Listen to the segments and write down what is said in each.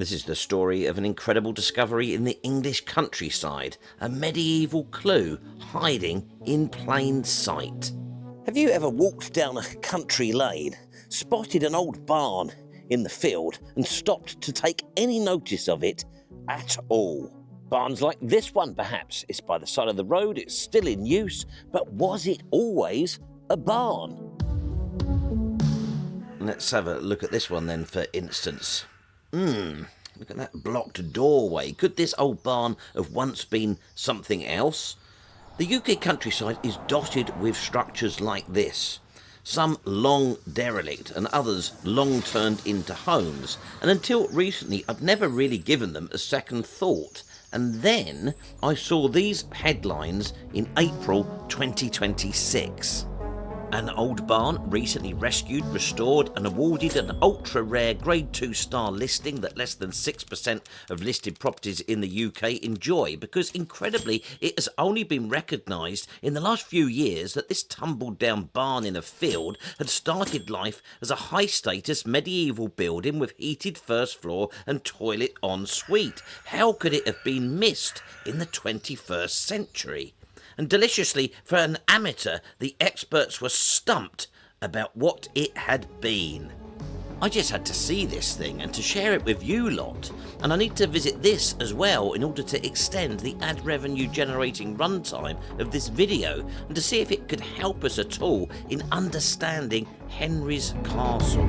This is the story of an incredible discovery in the English countryside, a medieval clue hiding in plain sight. Have you ever walked down a country lane, spotted an old barn in the field and stopped to take any notice of it at all? Barns like this one, perhaps. It's by the side of the road, it's still in use, but was it always a barn? Let's have a look at this one then, for instance. Look at that blocked doorway. Could this old barn have once been something else? The UK countryside is dotted with structures like this. Some long derelict and others long turned into homes. And until recently, I'd never really given them a second thought. And then I saw these headlines in April 2026. An old barn recently rescued, restored and awarded an ultra-rare Grade 2 star listing that less than 6% of listed properties in the UK enjoy, because incredibly it has only been recognised in the last few years that this tumbled-down barn in a field had started life as a high-status medieval building with heated first floor and toilet en suite. How could it have been missed in the 21st century? And deliciously, for an amateur, the experts were stumped about what it had been. I just had to see this thing and to share it with you lot. And I need to visit this as well in order to extend the ad revenue generating runtime of this video and to see if it could help us at all in understanding Henry's castle.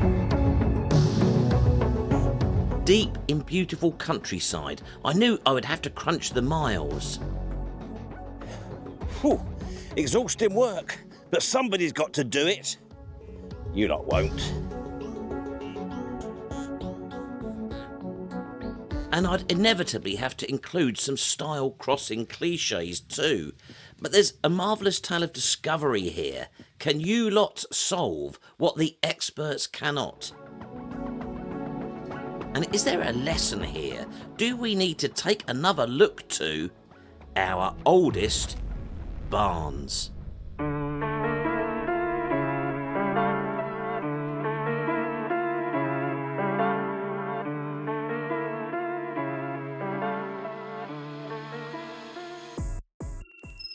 Deep in beautiful countryside, I knew I would have to crunch the miles. Whew, exhausting work, but somebody's got to do it. You lot won't. And I'd inevitably have to include some style-crossing cliches too. But there's a marvellous tale of discovery here. Can you lot solve what the experts cannot? And is there a lesson here? Do we need to take another look to our oldest barns?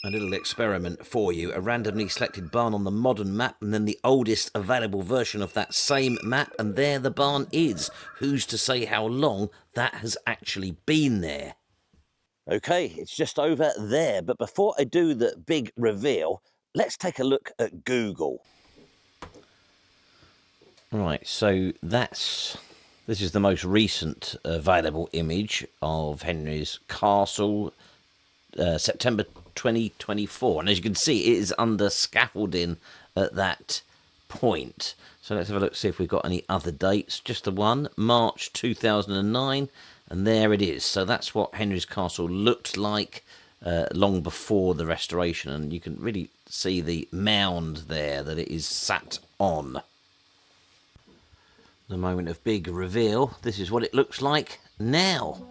A little experiment for you. A randomly selected barn on the modern map and then the oldest available version of that same map, and there the barn is. Who's to say how long that has actually been there? Okay, it's just over there, but before I do the big reveal, let's take a look at Google. Right, so this is the most recent available image of Henry's castle, September 2024, and as you can see it is under scaffolding at that point. So let's have a look, see if we've got any other dates. Just the one, March 2009, and there it is. So that's what Henry's castle looked like long before the restoration, and you can really see the mound there that it is sat on. The moment of big reveal. This is what it looks like now.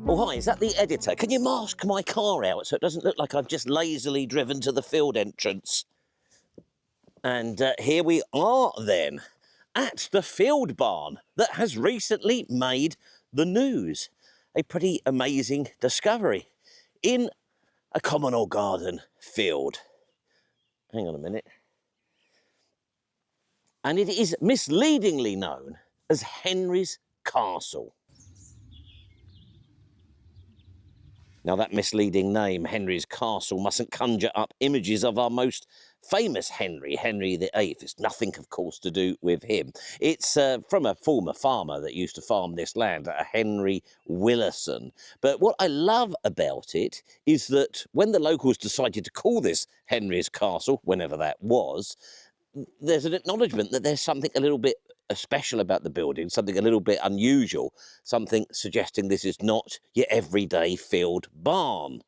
Oh, hi, is that the editor? Can you mask my car out so it doesn't look like I've just lazily driven to the field entrance? And here we are then, at the field barn that has recently made the news. A pretty amazing discovery in a common or garden field. Hang on a minute. And it is misleadingly known as Henry's Castle. Now, that misleading name, Henry's Castle, mustn't conjure up images of our most famous Henry, Henry VIII. It's nothing, of course, to do with him. It's from a former farmer that used to farm this land, a Henry Willison. But what I love about it is that when the locals decided to call this Henry's Castle, whenever that was, there's an acknowledgement that there's something a little bit special about the building, something a little bit unusual, something suggesting this is not your everyday field barn.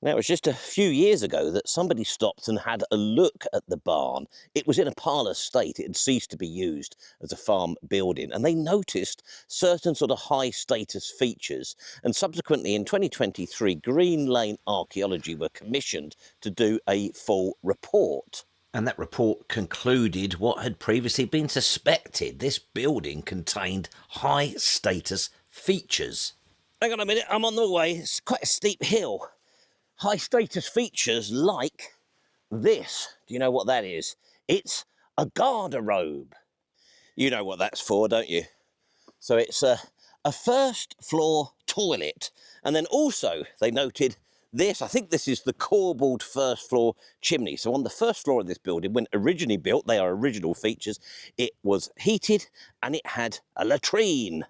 Now, it was just a few years ago that somebody stopped and had a look at the barn. It was in a parlour state. It had ceased to be used as a farm building, and they noticed certain sort of high status features. And subsequently, in 2023, Green Lane Archaeology were commissioned to do a full report. And that report concluded what had previously been suspected. This building contained high status features. Hang on a minute, I'm on the way. It's quite a steep hill. High status features like this. Do you know what that is? It's a garderobe. You know what that's for, don't you? So it's a first floor toilet. And then also they noted this. I think this is the corbelled first floor chimney. So on the first floor of this building, when originally built, they are original features, it was heated and it had a latrine.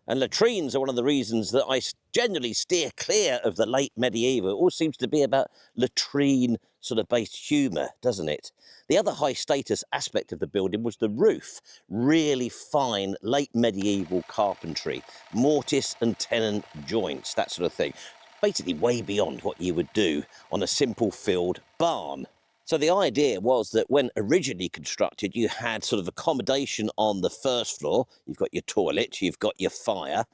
And latrines are one of the reasons that I generally steer clear of the late medieval. It all seems to be about latrine sort of based humour, doesn't it? The other high status aspect of the building was the roof. Really fine late medieval carpentry, mortise and tenon joints, that sort of thing. Basically way beyond what you would do on a simple filled barn. So the idea was that when originally constructed, you had sort of accommodation on the first floor. You've got your toilet, you've got your fire,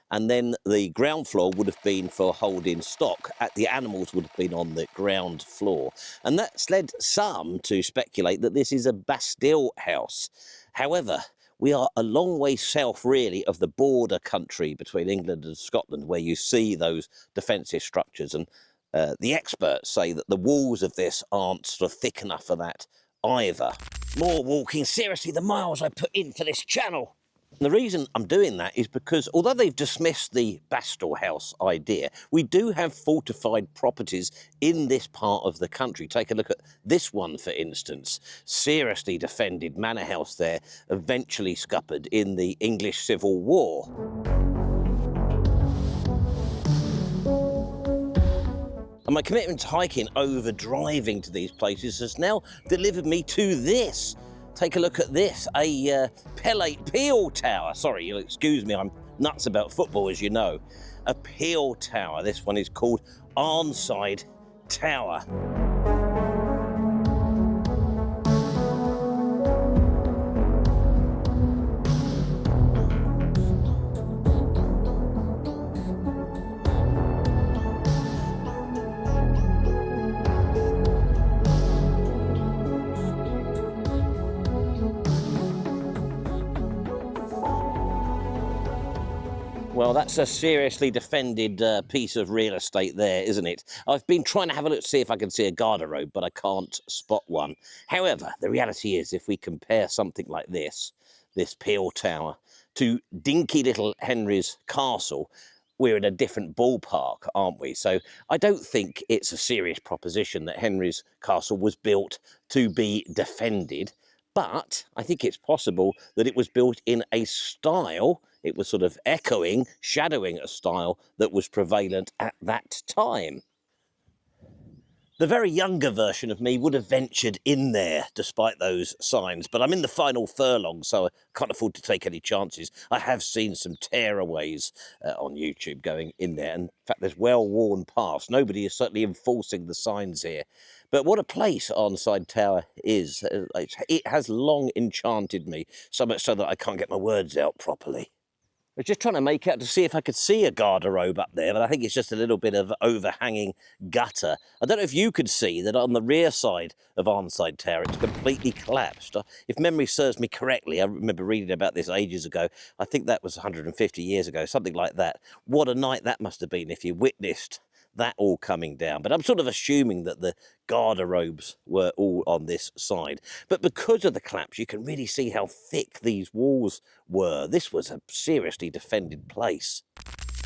and then the ground floor would have been for holding stock. The animals would have been on the ground floor. And that's led some to speculate that this is a Bastille house. However, we are a long way south, really, of the border country between England and Scotland, where you see those defensive structures. And the experts say that the walls of this aren't sort of thick enough for that either. More walking, seriously, the miles I put in for this channel. And the reason I'm doing that is because although they've dismissed the Bastille House idea, we do have fortified properties in this part of the country. Take a look at this one, for instance. Seriously defended manor house there, eventually scuppered in the English Civil War. And my commitment to hiking over driving to these places has now delivered me to this. Take a look at this, a peel tower. Sorry, you'll excuse me, I'm nuts about football, as you know. A peel tower. This one is called Arnside Tower. Well, that's a seriously defended piece of real estate there, isn't it? I've been trying to have a look to see if I can see a garderobe, but I can't spot one. However, the reality is, if we compare something like this peel tower, to dinky little Henry's castle, we're in a different ballpark, aren't we? So I don't think it's a serious proposition that Henry's castle was built to be defended. But I think it's possible that it was built in a style, it was sort of echoing, shadowing a style that was prevalent at that time. The very younger version of me would have ventured in there despite those signs, but I'm in the final furlong, so I can't afford to take any chances. I have seen some tearaways on YouTube going in there, and in fact there's well-worn paths. Nobody is certainly enforcing the signs here. But what a place Arnside Tower is. It has long enchanted me, so much so that I can't get my words out properly. I was just trying to make out to see if I could see a garderobe up there, but I think it's just a little bit of overhanging gutter. I don't know if you could see that on the rear side of Arnside Tower, it's completely collapsed. If memory serves me correctly, I remember reading about this ages ago. I think that was 150 years ago, something like that. What a night that must have been if you witnessed that all coming down. But I'm sort of assuming that the garderobes were all on this side. But because of the collapse, you can really see how thick these walls were. This was a seriously defended place.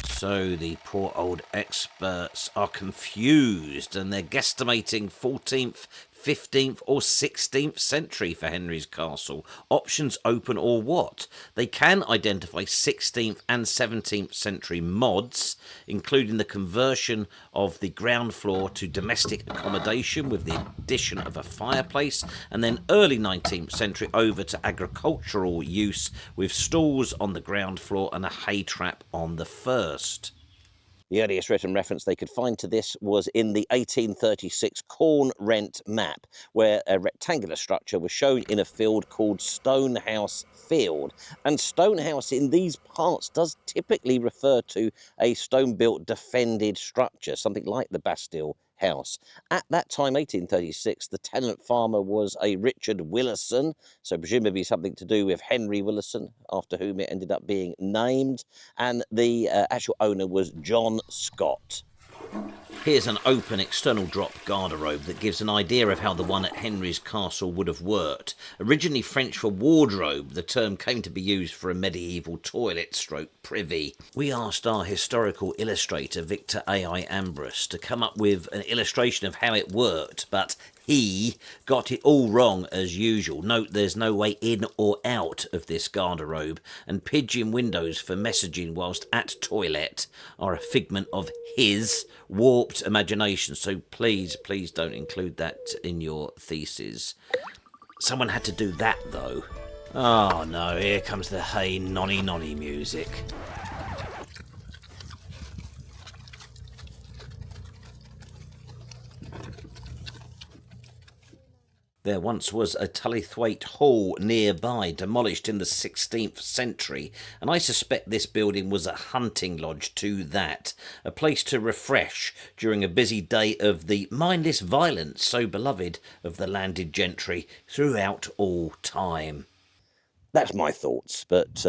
So the poor old experts are confused and they're guesstimating 14th, 15th or 16th century for Henry's castle. Options open or what? They can identify 16th and 17th century mods, including the conversion of the ground floor to domestic accommodation with the addition of a fireplace, and then early 19th century over to agricultural use with stalls on the ground floor and a hay trap on the first. The earliest written reference they could find to this was in the 1836 Corn Rent map, where a rectangular structure was shown in a field called Stonehouse Field. And Stonehouse in these parts does typically refer to a stone-built defended structure, something like the Bastille House. At that time, 1836, the tenant farmer was a Richard Willison, so presumably something to do with Henry Willison, after whom it ended up being named, and the actual owner was John Scott. Here's an open external drop garderobe that gives an idea of how the one at Henry's castle would have worked. Originally French for wardrobe, the term came to be used for a medieval toilet stroke privy. We asked our historical illustrator Victor A.I. Ambrose to come up with an illustration of how it worked, but he got it all wrong as usual. Note there's no way in or out of this garderobe, and pigeon windows for messaging whilst at toilet are a figment of his warped imagination, so please don't include that in your thesis. Someone had to do that though. Oh no, here comes the hey nonny nonny music. There once was a Tullythwaite Hall nearby, demolished in the 16th century, and I suspect this building was a hunting lodge to that, a place to refresh during a busy day of the mindless violence so beloved of the landed gentry throughout all time. That's my thoughts, but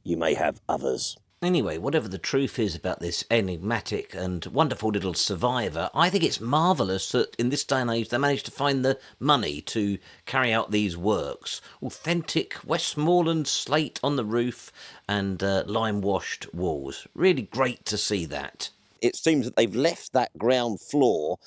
you may have others. Anyway, whatever the truth is about this enigmatic and wonderful little survivor, I think it's marvellous that in this day and age they managed to find the money to carry out these works. Authentic Westmoreland slate on the roof and lime-washed walls. Really great to see that. It seems that they've left that ground floor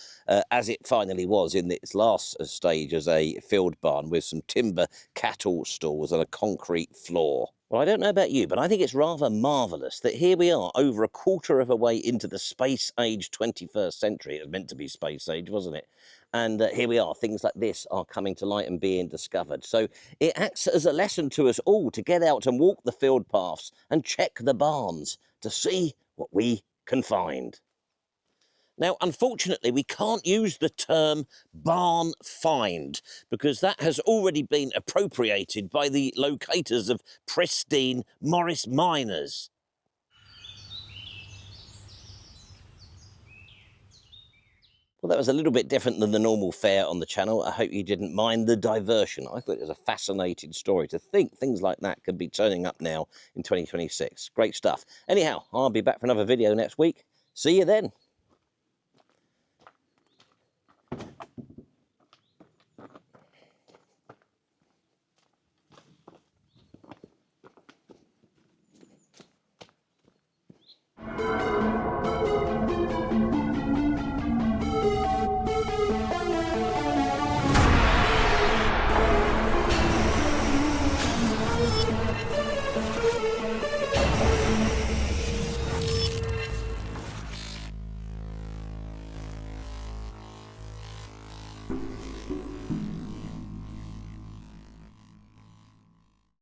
as it finally was in its last stage as a field barn with some timber cattle stalls and a concrete floor. Well, I don't know about you, but I think it's rather marvellous that here we are over a quarter of a way into the space age 21st century. It was meant to be space age, wasn't it? And here we are, things like this are coming to light and being discovered. So it acts as a lesson to us all to get out and walk the field paths and check the barns to see what we can find. Now, unfortunately, we can't use the term barn find because that has already been appropriated by the locators of pristine Morris miners. Well, that was a little bit different than the normal fare on the channel. I hope you didn't mind the diversion. I thought it was a fascinating story to think things like that could be turning up now in 2026. Great stuff. Anyhow, I'll be back for another video next week. See you then.